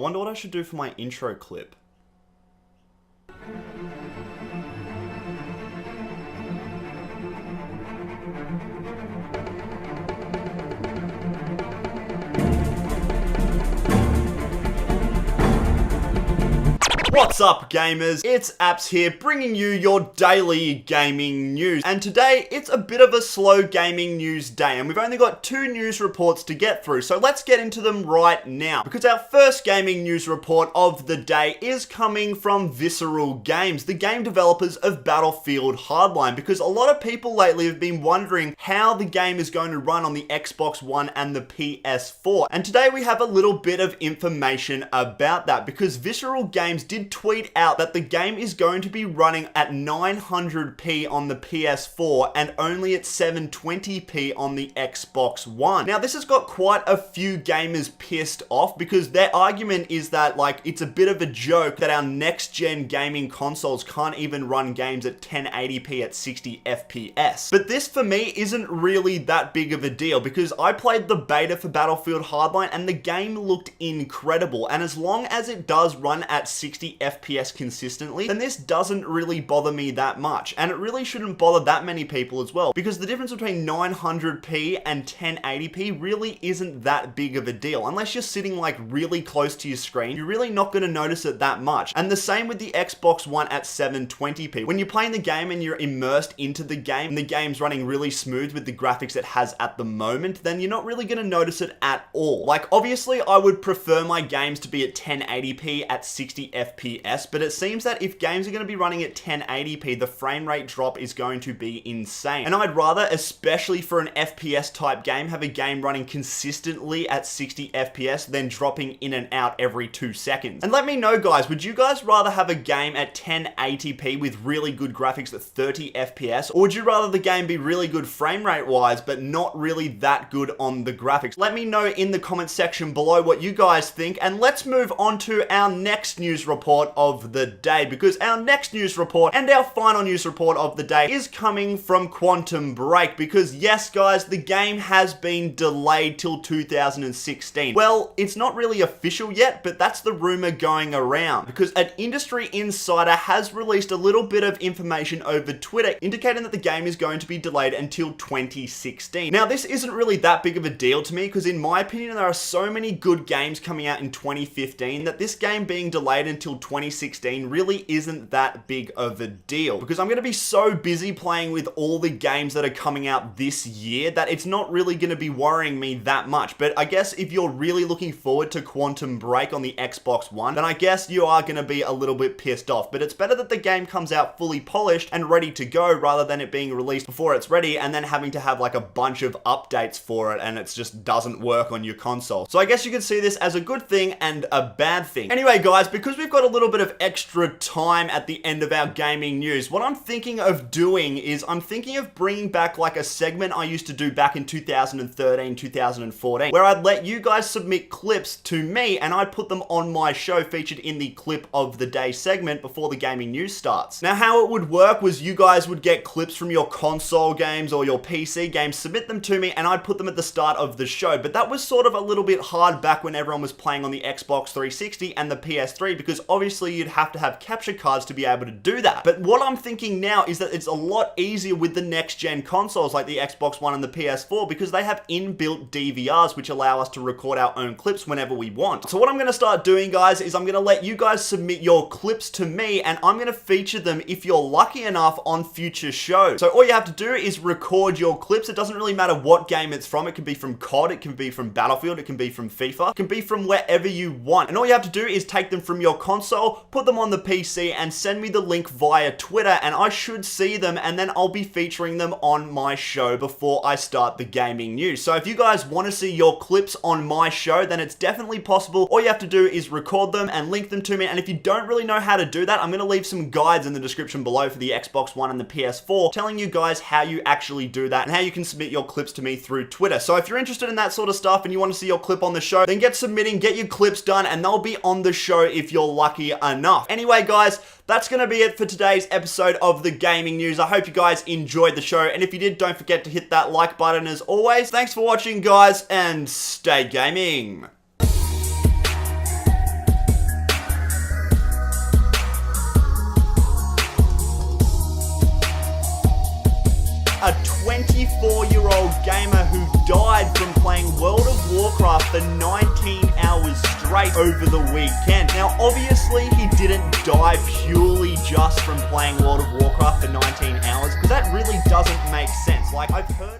I wonder what I should do for my intro clip. What's up, gamers? It's Apps here, bringing you your daily gaming news. And today, it's a bit of a slow gaming news day, and we've only got 2 news reports to get through, so let's get into them right now. Because our first gaming news report of the day is coming from Visceral Games, the game developers of Battlefield Hardline, because a lot of people lately have been wondering how the game is going to run on the Xbox One and the PS4. And today we have a little bit of information about that, because Visceral Games did tweet out that the game is going to be running at 900p on the PS4 and only at 720p on the Xbox One. Now, this has got quite a few gamers pissed off because their argument is that, like, it's a bit of a joke that our next-gen gaming consoles can't even run games at 1080p at 60 FPS. But this, for me, isn't really that big of a deal because I played the beta for Battlefield Hardline and the game looked incredible. And as long as it does run at 60 FPS consistently, then this doesn't really bother me that much. And it really shouldn't bother that many people as well, because the difference between 900p and 1080p really isn't that big of a deal. Unless you're sitting like really close to your screen, you're really not going to notice it that much. And the same with the Xbox One at 720p. When you're playing the game and you're immersed into the game, and the game's running really smooth with the graphics it has at the moment, then you're not really going to notice it at all. Like, obviously, I would prefer my games to be at 1080p at 60 FPS, but it seems that if games are going to be running at 1080p, the frame rate drop is going to be insane. And I'd rather, especially for an FPS type game, have a game running consistently at 60 FPS than dropping in and out every 2 seconds. And let me know, guys, would you guys rather have a game at 1080p with really good graphics at 30 FPS, or would you rather the game be really good frame rate wise, but not really that good on the graphics? Let me know in the comment section below what you guys think, and let's move on to our next news report of the day, because our next news report and our final news report of the day is coming from Quantum Break, because yes, guys, the game has been delayed till 2016. Well, it's not really official yet, but that's the rumor going around, because an industry insider has released a little bit of information over Twitter indicating that the game is going to be delayed until 2016. Now, this isn't really that big of a deal to me, because in my opinion, there are so many good games coming out in 2015 that this game being delayed until 2016 really isn't that big of a deal, because I'm going to be so busy playing with all the games that are coming out this year that it's not really going to be worrying me that much. But I guess if you're really looking forward to Quantum Break on the Xbox One, then I guess you are going to be a little bit pissed off. But it's better that the game comes out fully polished and ready to go rather than it being released before it's ready and then having to have like a bunch of updates for it and it just doesn't work on your console. So I guess you could see this as a good thing and a bad thing. Anyway, guys, because we've got a little bit of extra time at the end of our gaming news, what I'm thinking of doing is I'm thinking of bringing back like a segment I used to do back in 2013, 2014, where I'd let you guys submit clips to me and I'd put them on my show featured in the clip of the day segment before the gaming news starts. Now, how it would work was you guys would get clips from your console games or your PC games, submit them to me, and I'd put them at the start of the show. But that was sort of a little bit hard back when everyone was playing on the Xbox 360 and the PS3, because obviously you'd have to have capture cards to be able to do that. But what I'm thinking now is that it's a lot easier with the next gen consoles like the Xbox One and the PS4, because they have inbuilt DVRs which allow us to record our own clips whenever we want. So what I'm going to start doing, guys, is I'm going to let you guys submit your clips to me and I'm going to feature them, if you're lucky enough, on future shows. So all you have to do is record your clips. It doesn't really matter what game it's from. It can be from COD, it can be from Battlefield, it can be from FIFA, it can be from wherever you want. And all you have to do is take them from your console, put them on the PC, and send me the link via Twitter, and I should see them, and then I'll be featuring them on my show before I start the gaming news. So if you guys want to see your clips on my show, then it's definitely possible. All you have to do is record them and link them to me, and if you don't really know how to do that, I'm going to leave some guides in the description below for the Xbox One and the PS4 telling you guys how you actually do that and how you can submit your clips to me through Twitter. So if you're interested in that sort of stuff and you want to see your clip on the show, then get submitting, get your clips done, and they'll be on the show if you're lucky enough. Anyway, guys, that's going to be it for today's episode of the gaming news. I hope you guys enjoyed the show, and if you did, don't forget to hit that like button as always. Thanks for watching, guys, and stay gaming. a 24-year-old gamer who died from playing World of Warcraft for 19 hours straight over the weekend. Now, obviously, he didn't die purely just from playing World of Warcraft for 19 hours, because that really doesn't make sense. Like, I've heard